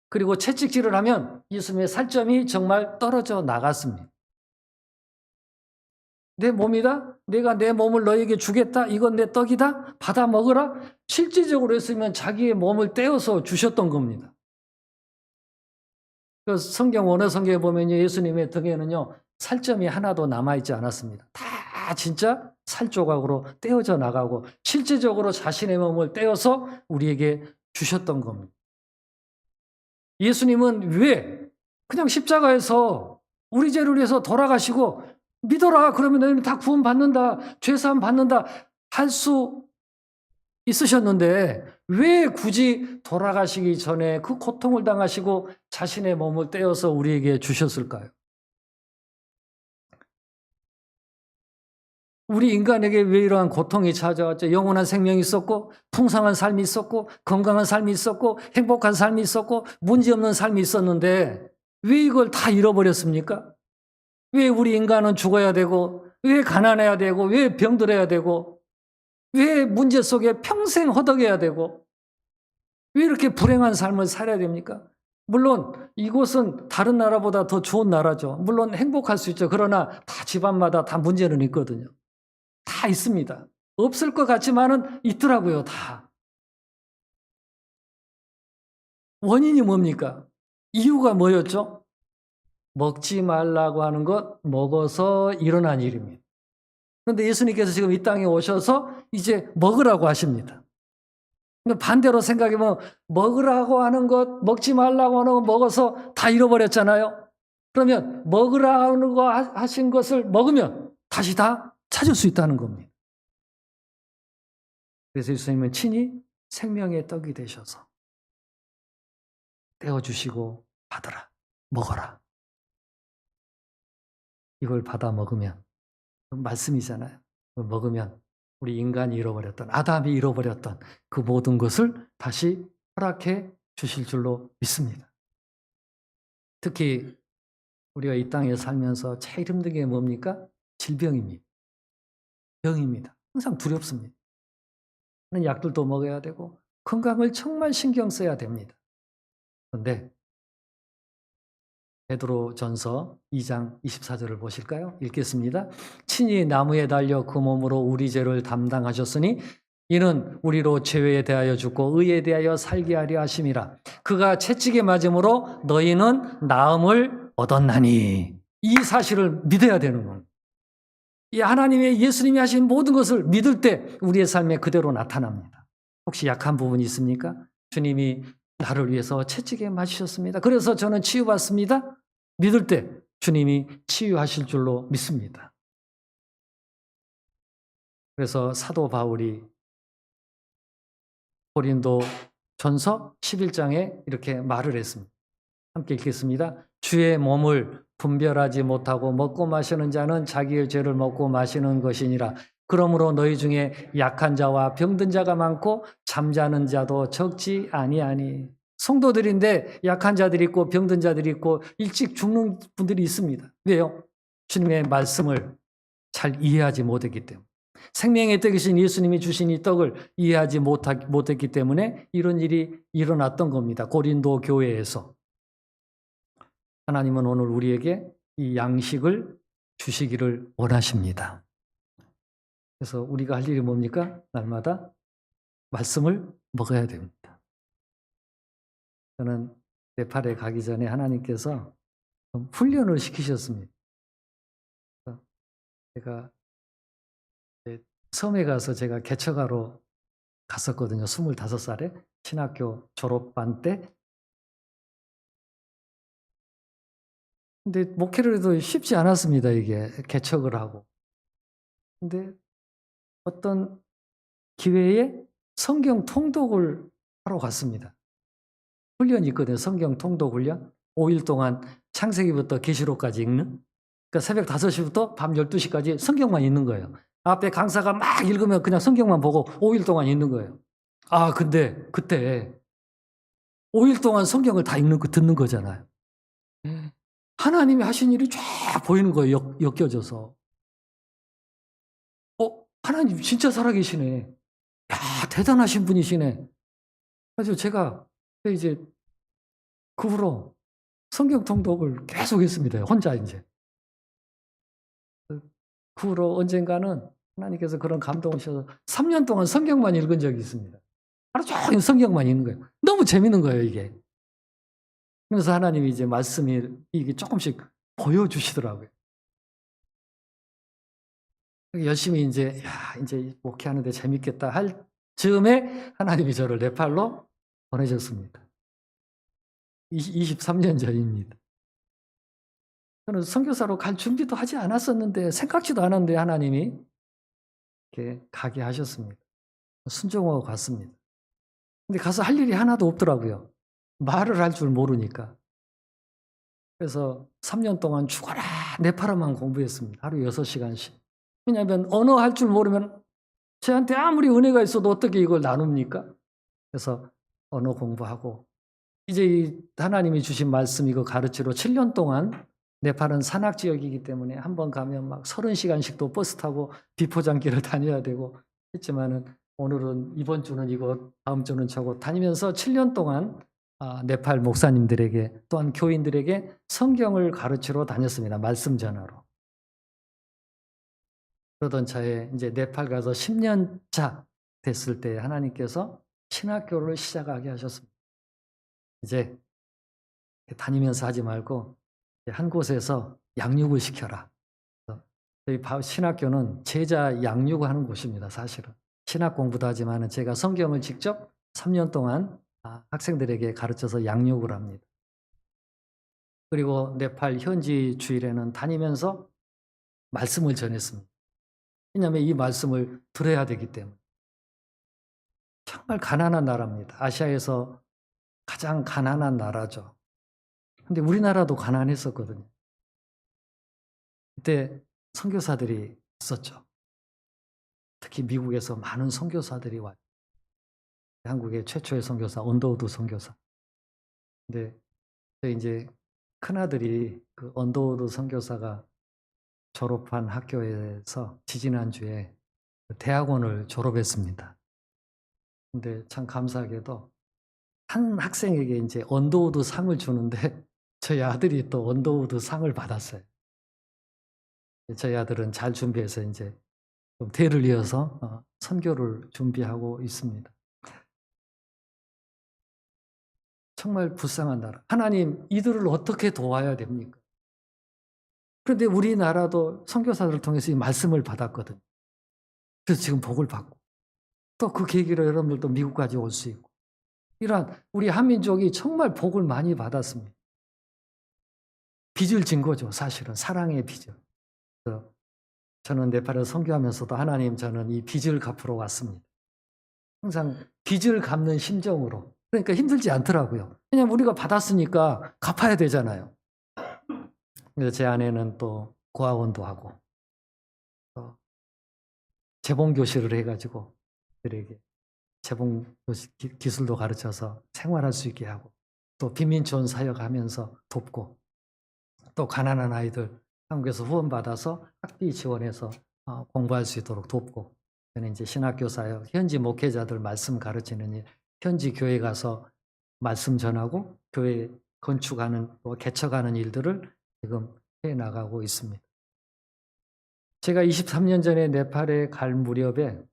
그리고 채찍질을 하면 예수님의 살점이 정말 떨어져 나갔습니다. 내 몸이다? 내가 내 몸을 너에게 주겠다? 이건 내 떡이다? 받아 먹으라? 실질적으로 했으면 자기의 몸을 떼어서 주셨던 겁니다. 그래서 성경 원어 성경에 보면 예수님의 등에는요 살점이 하나도 남아있지 않았습니다. 다 진짜 살 조각으로 떼어져 나가고 실질적으로 자신의 몸을 떼어서 우리에게 주셨던 겁니다. 예수님은 왜 그냥 십자가에서 우리 죄를 위해서 돌아가시고 믿어라 그러면 너희는 다 구원받는다 죄사함 받는다 할 수 있으셨는데 왜 굳이 돌아가시기 전에 그 고통을 당하시고 자신의 몸을 떼어서 우리에게 주셨을까요? 우리 인간에게 왜 이러한 고통이 찾아왔죠? 영원한 생명이 있었고 풍성한 삶이 있었고 건강한 삶이 있었고 행복한 삶이 있었고 문제없는 삶이 있었는데 왜 이걸 다 잃어버렸습니까? 왜 우리 인간은 죽어야 되고 왜 가난해야 되고, 왜 병들어야 되고, 왜 문제 속에 평생 허덕여야 되고, 왜 이렇게 불행한 삶을 살아야 됩니까? 물론 이곳은 다른 나라보다 더 좋은 나라죠. 물론 행복할 수 있죠. 그러나 다 집안마다 다 문제는 있거든요. 다 있습니다. 없을 것 같지만은 있더라고요, 다. 원인이 뭡니까? 이유가 뭐였죠? 먹지 말라고 하는 것, 먹어서 일어난 일입니다. 그런데 예수님께서 지금 이 땅에 오셔서 이제 먹으라고 하십니다. 반대로 생각해보면 먹으라고 하는 것, 먹지 말라고 하는 것 먹어서 다 잃어버렸잖아요. 그러면 먹으라는 거 하신 것을 먹으면 다시 다 찾을 수 있다는 겁니다. 그래서 예수님은 친히 생명의 떡이 되셔서 떼어주시고 받아라, 먹어라. 이걸 받아 먹으면 말씀이잖아요. 먹으면 우리 인간이 잃어버렸던, 아담이 잃어버렸던 그 모든 것을 다시 허락해 주실 줄로 믿습니다. 특히 우리가 이 땅에 살면서 제일 힘든 게 뭡니까? 질병입니다. 병입니다. 항상 두렵습니다. 약들도 먹어야 되고 건강을 정말 신경 써야 됩니다. 그런데 베드로전서 2장 24절을 보실까요? 읽겠습니다. 친히 나무에 달려 그 몸으로 우리 죄를 담당하셨으니 이는 우리로 죄에 대하여 죽고 의에 대하여 살게 하려 하심이라. 그가 채찍에 맞음으로 너희는 나음을 얻었나니. 이 사실을 믿어야 되는 겁니다. 이 하나님의 예수님이 하신 모든 것을 믿을 때 우리의 삶에 그대로 나타납니다. 혹시 약한 부분이 있습니까? 주님이 나를 위해서 채찍에 맞으셨습니다. 그래서 저는 치유받습니다. 믿을 때 주님이 치유하실 줄로 믿습니다. 그래서 사도 바울이 고린도 전서 11장에 이렇게 말을 했습니다. 함께 읽겠습니다. 주의 몸을 분별하지 못하고 먹고 마시는 자는 자기의 죄를 먹고 마시는 것이니라. 그러므로 너희 중에 약한 자와 병든 자가 많고 잠자는 자도 적지 아니하니. 성도들인데 약한 자들이 있고 병든 자들이 있고 일찍 죽는 분들이 있습니다. 왜요? 주님의 말씀을 잘 이해하지 못했기 때문에. 생명의 떡이신 예수님이 주신 이 떡을 이해하지 못했기 때문에 이런 일이 일어났던 겁니다. 고린도 교회에서. 하나님은 오늘 우리에게 이 양식을 주시기를 원하십니다. 그래서 우리가 할 일이 뭡니까? 날마다 말씀을 먹어야 됩니다. 저는 네팔에 가기 전에 하나님께서 좀 훈련을 시키셨습니다. 제가 섬에 가서 제가 개척하러 갔었거든요. 25살에 신학교 졸업반 때. 근데 목회를 해도 쉽지 않았습니다. 이게 개척을 하고. 근데 어떤 기회에 성경 통독을 하러 갔습니다. 훈련이 있거든요. 성경 통독 훈련. 5일 동안 창세기부터 계시록까지 읽는. 그러니까 새벽 5시부터 밤 12시까지 성경만 읽는 거예요. 앞에 강사가 막 읽으면 그냥 성경만 보고 5일 동안 읽는 거예요. 아, 근데 그때 5일 동안 성경을 다 듣는 거잖아요. 하나님이 하신 일이 쫙 보이는 거예요. 엮여져서. 하나님 진짜 살아계시네. 야, 대단하신 분이시네. 그래서 제가 이제 그 후로 성경 통독을 계속 했습니다. 혼자 이제. 그 후로 언젠가는 하나님께서 그런 감동을 주셔서 3년 동안 성경만 읽은 적이 있습니다. 하루 종일 성경만 읽는 거예요. 너무 재밌는 거예요, 이게. 그래서 하나님이 이제 말씀이 이게 조금씩 보여주시더라고요. 열심히 이제 목회하는데 재밌겠다 할 즈음에 하나님이 저를 네팔로 보내셨습니다. 23년 전입니다. 저는 선교사로 갈 준비도 하지 않았었는데 생각지도 않았는데 하나님이 이렇게 가게 하셨습니다. 순종하고 갔습니다. 근데 가서 할 일이 하나도 없더라고요. 말을 할 줄 모르니까. 그래서 3년 동안 죽어라 네팔어만 공부했습니다. 하루 6시간씩. 왜냐하면 언어 할 줄 모르면 저한테 아무리 은혜가 있어도 어떻게 이걸 나눕니까? 그래서 언어 공부하고 이제 이 하나님이 주신 말씀 이거 가르치러 7년 동안 네팔은 산악 지역이기 때문에 한 번 가면 막 30시간씩도 버스 타고 비포장길을 다녀야 되고 했지만은 오늘은 이번 주는 이곳, 다음 주는 저곳 다니면서 7년 동안 네팔 목사님들에게 또한 교인들에게 성경을 가르치러 다녔습니다. 말씀 전하러. 그러던 차에 이제 네팔 가서 10년 차 됐을 때 하나님께서 신학교를 시작하게 하셨습니다. 이제 다니면서 하지 말고 한 곳에서 양육을 시켜라. 저희 신학교는 제자 양육하는 곳입니다. 사실은 신학 공부도 하지만 제가 성경을 직접 3년 동안 학생들에게 가르쳐서 양육을 합니다. 그리고 네팔 현지 주일에는 다니면서 말씀을 전했습니다. 왜냐하면 이 말씀을 들어야 되기 때문에. 정말 가난한 나라입니다. 아시아에서 가장 가난한 나라죠. 근데 우리나라도 가난했었거든요. 그때 선교사들이 있었죠. 특히 미국에서 많은 선교사들이 왔죠. 한국의 최초의 선교사 언더우드 선교사. 근데 이제 큰아들이 그 언더우드 선교사가 졸업한 학교에서 지지난주에 대학원을 졸업했습니다. 근데 참 감사하게도 한 학생에게 이제 언더우드 상을 주는데 저희 아들이 또 언더우드 상을 받았어요. 저희 아들은 잘 준비해서 이제 좀 대를 이어서 선교를 준비하고 있습니다. 정말 불쌍한 나라. 하나님, 이들을 어떻게 도와야 됩니까? 그런데 우리나라도 선교사들을 통해서 이 말씀을 받았거든요. 그래서 지금 복을 받고 또 그 계기로 여러분들도 미국까지 올 수 있고 이러한 우리 한민족이 정말 복을 많이 받았습니다. 빚을 진 거죠. 사실은 사랑의 빚을. 그래서 저는 네팔을 선교하면서도 하나님, 저는 이 빚을 갚으러 왔습니다. 항상 빚을 갚는 심정으로. 그러니까 힘들지 않더라고요. 왜냐하면 우리가 받았으니까 갚아야 되잖아요. 그래서 제 아내는 또 고아원도 하고 재봉 교실을 해가지고 그들에게 재봉 기술도 가르쳐서 생활할 수 있게 하고 또 빈민촌 사역하면서 돕고 또 가난한 아이들 한국에서 후원받아서 학비 지원해서 공부할 수 있도록 돕고 저는 이제 신학교 사역, 현지 목회자들 말씀 가르치는 일, 현지 교회 가서 말씀 전하고 교회 건축하는 또 개척하는 일들을 지금 해 나가고 있습니다. 제가 23년 전에 네팔에 갈 무렵에는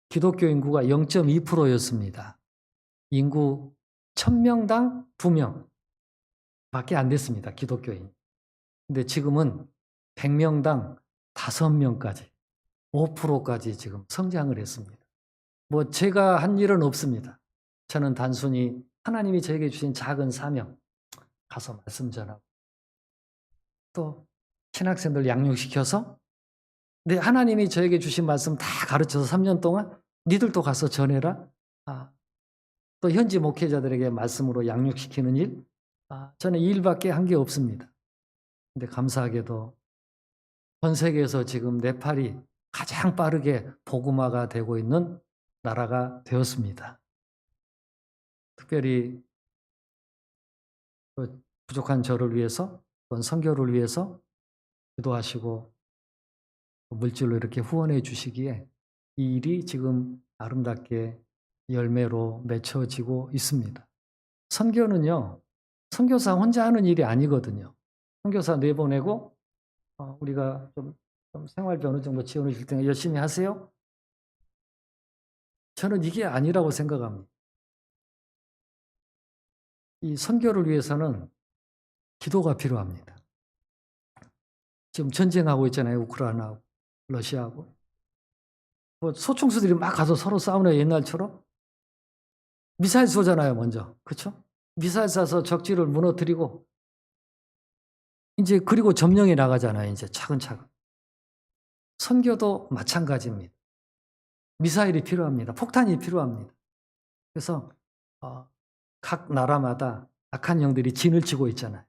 기독교 인구가 0.2%였습니다. 인구 1000명당 2명 밖에 안 됐습니다. 기독교인. 근데 지금은 100명당 5명까지 5%까지 지금 성장을 했습니다. 뭐 제가 한 일은 없습니다. 저는 단순히 하나님이 저에게 주신 작은 사명 가서 말씀 전하고 또 신학생들 양육시켜서 네, 하나님이 저에게 주신 말씀 다 가르쳐서 3년 동안 니들도 가서 전해라. 또 현지 목회자들에게 말씀으로 양육시키는 일. 저는 이 일밖에 한 게 없습니다. 근데 감사하게도 전 세계에서 지금 네팔이 가장 빠르게 복음화가 되고 있는 나라가 되었습니다. 특별히 부족한 저를 위해서 또는 선교를 위해서 기도하시고 물질로 이렇게 후원해 주시기에 이 일이 지금 아름답게 열매로 맺혀지고 있습니다. 선교는요, 선교사 혼자 하는 일이 아니거든요. 선교사 내보내고 우리가 좀 생활비 어느 정도 지원해 줄 테니까 열심히 하세요. 저는 이게 아니라고 생각합니다. 이 선교를 위해서는 기도가 필요합니다. 지금 전쟁하고 있잖아요. 우크라이나하고 러시아하고. 뭐 소총수들이 막 가서 서로 싸우는 옛날처럼 미사일 쏘잖아요. 먼저. 그렇죠? 미사일 쏴서 적지를 무너뜨리고 이제 그리고 점령해 나가잖아요. 이제 차근차근. 선교도 마찬가지입니다. 미사일이 필요합니다. 폭탄이 필요합니다. 그래서 각 나라마다 악한 영들이 진을 치고 있잖아요.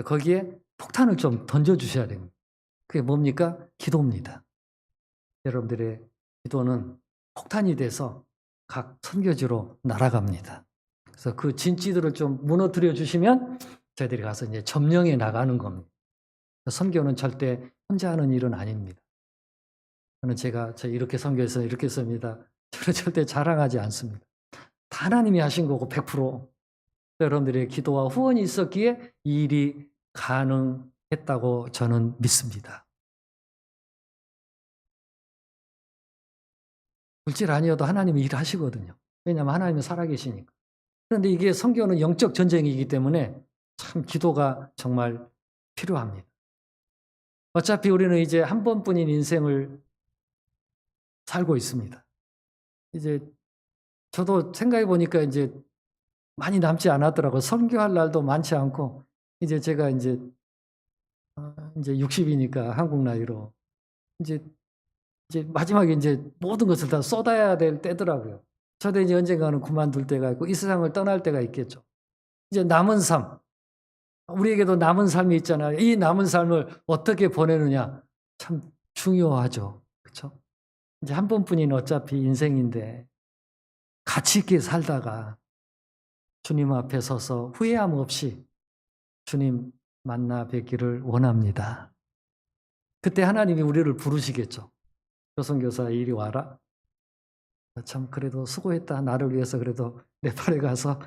거기에 폭탄을 좀 던져주셔야 됩니다. 그게 뭡니까? 기도입니다. 여러분들의 기도는 폭탄이 돼서 각 선교지로 날아갑니다. 그래서 그 진지들을 좀 무너뜨려 주시면 저희들이 가서 이제 점령해 나가는 겁니다. 선교는 절대 혼자 하는 일은 아닙니다. 저는 저 이렇게 선교해서 이렇게 씁니다. 저는 절대 자랑하지 않습니다. 다 하나님이 하신 거고 100% 여러분들의 기도와 후원이 있었기에 이 일이 가능했다고 저는 믿습니다. 물질 아니어도 하나님이 일하시거든요. 왜냐하면 하나님은 살아계시니까. 그런데 이게 선교는 영적 전쟁이기 때문에 참 기도가 정말 필요합니다. 어차피 우리는 이제 한 번뿐인 인생을 살고 있습니다. 이제 저도 생각해 보니까 이제 많이 남지 않았더라고요. 선교할 날도 많지 않고 이제 제가 이제 60이니까 한국 나이로 이제 마지막에 이제 모든 것을 다 쏟아야 될 때더라고요. 저도 이제 언젠가는 그만둘 때가 있고 이 세상을 떠날 때가 있겠죠. 이제 남은 삶, 우리에게도 남은 삶이 있잖아요. 이 남은 삶을 어떻게 보내느냐 참 중요하죠. 그렇죠? 이제 한 번뿐인 어차피 인생인데 가치 있게 살다가 주님 앞에 서서 후회함 없이 주님 만나 뵙기를 원합니다. 그때 하나님이 우리를 부르시겠죠. 조선교사 이리 와라. 참 그래도 수고했다. 나를 위해서 그래도 네팔에 가서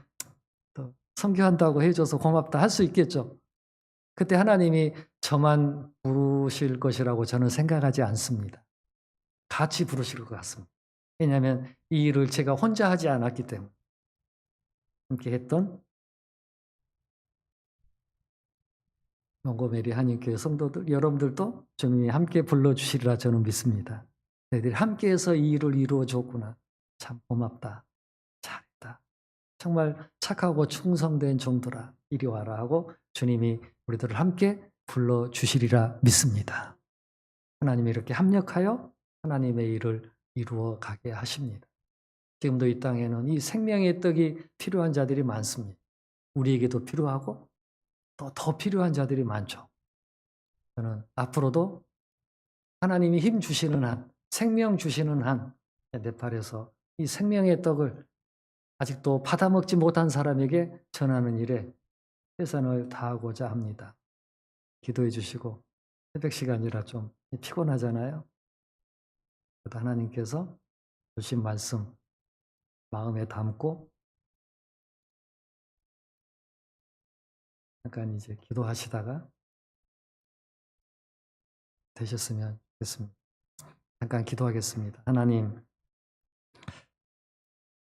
또 선교한다고 해줘서 고맙다 할 수 있겠죠. 그때 하나님이 저만 부르실 것이라고 저는 생각하지 않습니다. 같이 부르실 것 같습니다. 왜냐하면 이 일을 제가 혼자 하지 않았기 때문에 함께 했던 몽고메리 한인교회 성도들 여러분들도 주님이 함께 불러주시리라 저는 믿습니다. 너희들이 함께해서 이 일을 이루어 줬구나. 참 고맙다. 잘했다. 정말 착하고 충성된 종들아 이리 와라 하고 주님이 우리들을 함께 불러주시리라 믿습니다. 하나님이 이렇게 합력하여 하나님의 일을 이루어 가게 하십니다. 지금도 이 땅에는 이 생명의 떡이 필요한 자들이 많습니다. 우리에게도 필요하고 또 더 필요한 자들이 많죠. 저는 앞으로도 하나님이 힘 주시는 한, 생명 주시는 한 네팔에서 이 생명의 떡을 아직도 받아먹지 못한 사람에게 전하는 일에 최선을 다하고자 합니다. 기도해 주시고 새벽 시간이라 좀 피곤하잖아요. 그래도 하나님께서 주신 말씀 마음에 담고 잠깐 이제 기도하시다가 되셨으면 좋겠습니다. 잠깐 기도하겠습니다. 하나님,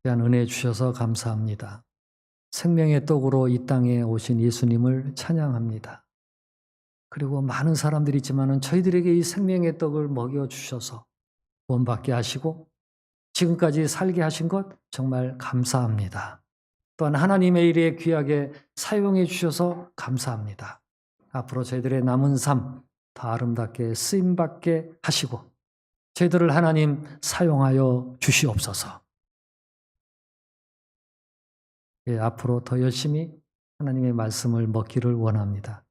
귀한 은혜 주셔서 감사합니다. 생명의 떡으로 이 땅에 오신 예수님을 찬양합니다. 그리고 많은 사람들이 있지만은 저희들에게 이 생명의 떡을 먹여주셔서 구원받게 하시고 지금까지 살게 하신 것 정말 감사합니다. 또한 하나님의 일에 귀하게 사용해 주셔서 감사합니다. 앞으로 저희들의 남은 삶 더 아름답게 쓰임받게 하시고 저희들을 하나님 사용하여 주시옵소서. 예, 앞으로 더 열심히 하나님의 말씀을 먹기를 원합니다.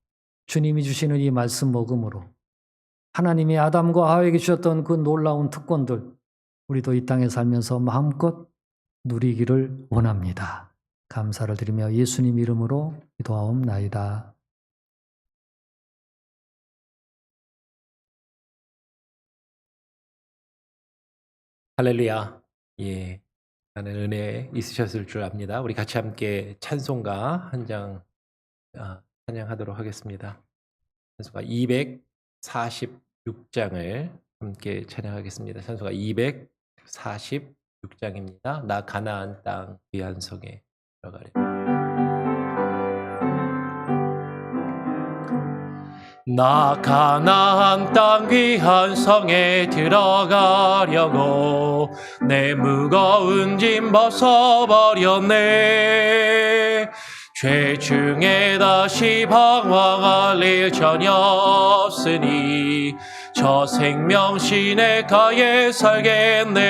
주님이 주시는 이 말씀 먹음으로 하나님이 아담과 하와에게 주셨던 그 놀라운 특권들 우리도 이 땅에 살면서 마음껏 누리기를 원합니다. 감사를 드리며 예수님 이름으로 기도하옵나이다. 할렐루야. 예. 많은 은혜 있으셨을 줄 압니다. 우리 같이 함께 찬송가 한 장 찬양하도록 하겠습니다. 찬송가 246장을 함께 찬양하겠습니다. 찬송가 246장입니다. 나 가나안 땅 귀한 성에 들어가리. 나 가나안 땅 귀한 성에 들어가려고 내 무거운 짐 벗어버렸네. 죄 중에 다시 방황할 일 전혀 없으니 저 생명 시내가에 살겠네.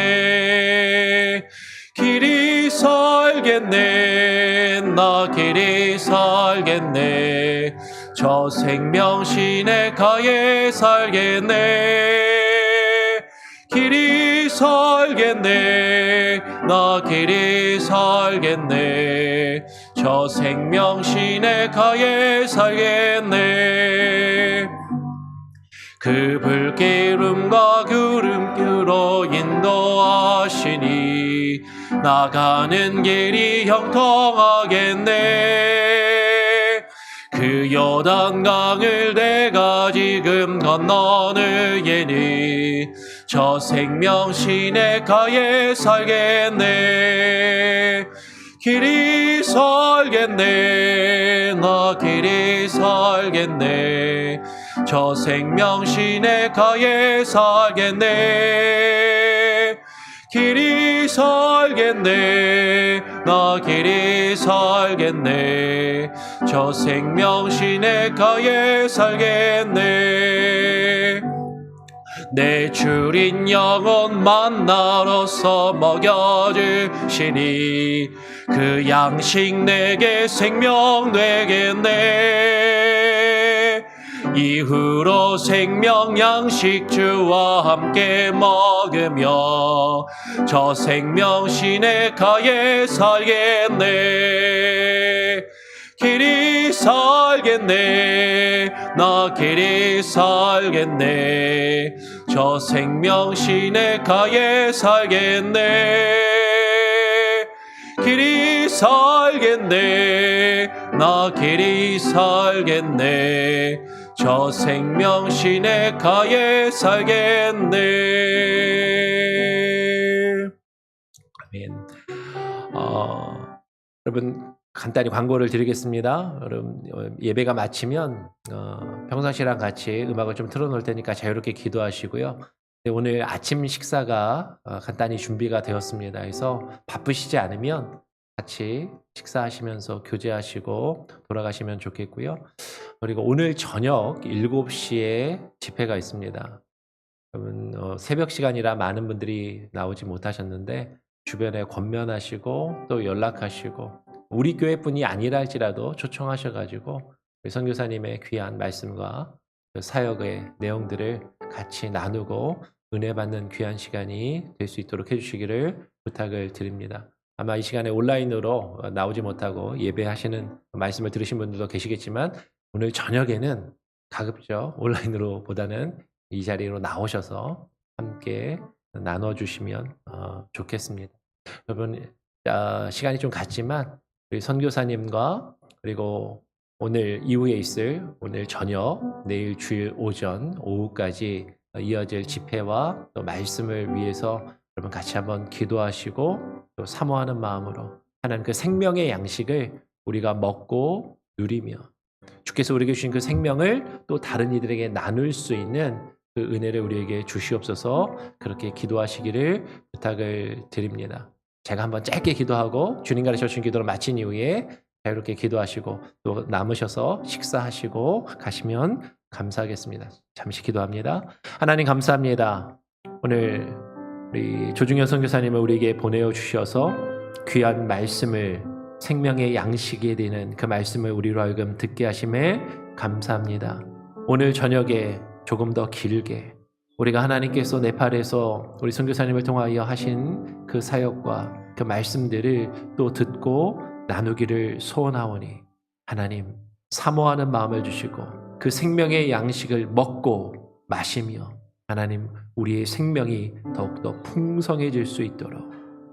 길이 살겠네. 나 길이 살겠네. 저 생명 시내가에 살겠네. 길이 살겠네. 나 길이 살겠네. 저 생명 시내가에 살겠네. 그 불기름과 구름으로 인도하시니 나가는 길이 형통하겠네. 그 요단강을 내가 지금 건너느니 저 생명 시내가에 살겠네. 길이 살겠네. 나 길이 살겠네. 저 생명 시내가에 살겠네. 길이 살겠네. 나 길이 살겠네. 저 생명 시내가에 살겠네. 내 주린 영혼 만나러서 먹여주시니 그 양식 내게 생명 되겠네. 이후로 생명 양식 주와 함께 먹으며 저 생명 시내가에 살겠네. 길이 살겠네. 나 길이 살겠네. 저 생명 시내가에 살겠네. 길이 살겠네. 나 길이 살겠네. 저 생명 시내가에 살겠네. 아멘. 여러분 간단히 광고를 드리겠습니다. 여러분 예배가 마치면 평상시랑 같이 음악을 좀 틀어놓을 테니까 자유롭게 기도하시고요. 네, 오늘 아침 식사가 간단히 준비가 되었습니다. 그래서 바쁘시지 않으면 같이 식사하시면서 교제하시고 돌아가시면 좋겠고요. 그리고 오늘 저녁 7시에 집회가 있습니다. 여러분 새벽 시간이라 많은 분들이 나오지 못하셨는데 주변에 권면하시고 또 연락하시고 우리 교회뿐이 아니라 할지라도 초청하셔가지고 우리 선교사님의 귀한 말씀과 그 사역의 내용들을 같이 나누고 은혜 받는 귀한 시간이 될 수 있도록 해주시기를 부탁을 드립니다. 아마 이 시간에 온라인으로 나오지 못하고 예배하시는 말씀을 들으신 분들도 계시겠지만 오늘 저녁에는 가급적 온라인으로 보다는 이 자리로 나오셔서 함께 나눠주시면 좋겠습니다. 여러분 시간이 좀 갔지만 우리 선교사님과 그리고 오늘 이후에 있을 오늘 저녁 내일 주일 오전 오후까지 이어질 집회와 또 말씀을 위해서 여러분 같이 한번 기도하시고 또 사모하는 마음으로 하나님 그 생명의 양식을 우리가 먹고 누리며 주께서 우리에게 주신 그 생명을 또 다른 이들에게 나눌 수 있는 그 은혜를 우리에게 주시옵소서. 그렇게 기도하시기를 부탁을 드립니다. 제가 한번 짧게 기도하고 주님 가르쳐 주신 기도를 마친 이후에 자유롭게 기도하시고 또 남으셔서 식사하시고 가시면 감사하겠습니다. 잠시 기도합니다. 하나님 감사합니다. 오늘 우리 조중현 선교사님을 우리에게 보내어 주셔서 귀한 말씀을 생명의 양식이 되는 그 말씀을 우리로 하여금 듣게 하심에 감사합니다. 오늘 저녁에 조금 더 길게 우리가 하나님께서 네팔에서 우리 선교사님을 통하여 하신 그 사역과 그 말씀들을 또 듣고 나누기를 소원하오니 하나님 사모하는 마음을 주시고 그 생명의 양식을 먹고 마시며 하나님 우리의 생명이 더욱더 풍성해질 수 있도록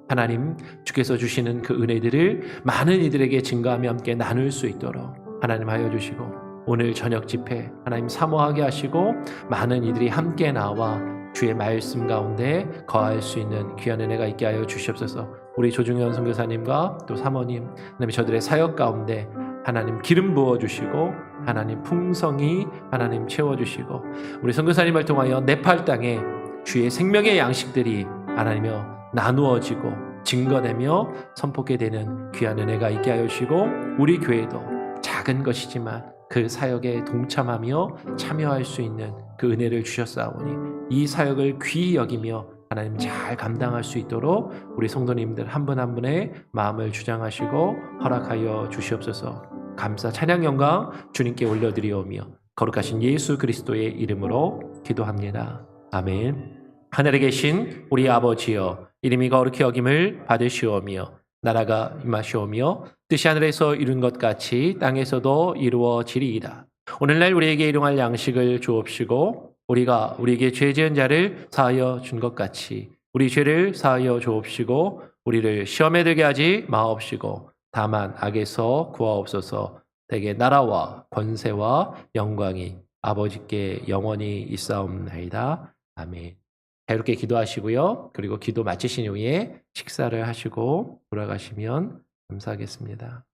하나님 주께서 주시는 그 은혜들을 많은 이들에게 증거하며 함께 나눌 수 있도록 하나님 하여 주시고 오늘 저녁 집회 하나님 사모하게 하시고 많은 이들이 함께 나와 주의 말씀 가운데 거할 수 있는 귀한 은혜가 있게 하여 주시옵소서. 우리 조중현 선교사님과 또 사모님 하나님 저들의 사역 가운데 하나님 기름 부어주시고 하나님 풍성히 하나님 채워주시고 우리 선교사님을 통하여 네팔 땅에 주의 생명의 양식들이 하나님여 나누어지고 증거되며 선포게 되는 귀한 은혜가 있게 하여 주시고 우리 교회도 작은 것이지만 그 사역에 동참하며 참여할 수 있는 그 은혜를 주셨사오니 이 사역을 귀히 여기며 하나님 잘 감당할 수 있도록 우리 성도님들 한 분 한 분의 마음을 주장하시고 허락하여 주시옵소서. 감사 찬양 영광 주님께 올려드리오며 거룩하신 예수 그리스도의 이름으로 기도합니다. 아멘. 하늘에 계신 우리 아버지여, 이름이 거룩히 여김을 받으시오며 나라가 임하시오며 뜻이 하늘에서 이룬 것 같이 땅에서도 이루어지리이다. 오늘날 우리에게 일용할 양식을 주옵시고 우리가 우리에게 죄 지은 자를 사하여 준 것 같이 우리 죄를 사하여 주옵시고 우리를 시험에 들게 하지 마옵시고 다만 악에서 구하옵소서. 대개 나라와 권세와 영광이 아버지께 영원히 있사옵나이다. 아멘. 자유롭게 기도하시고요. 그리고 기도 마치신 후에 식사를 하시고 돌아가시면 감사하겠습니다.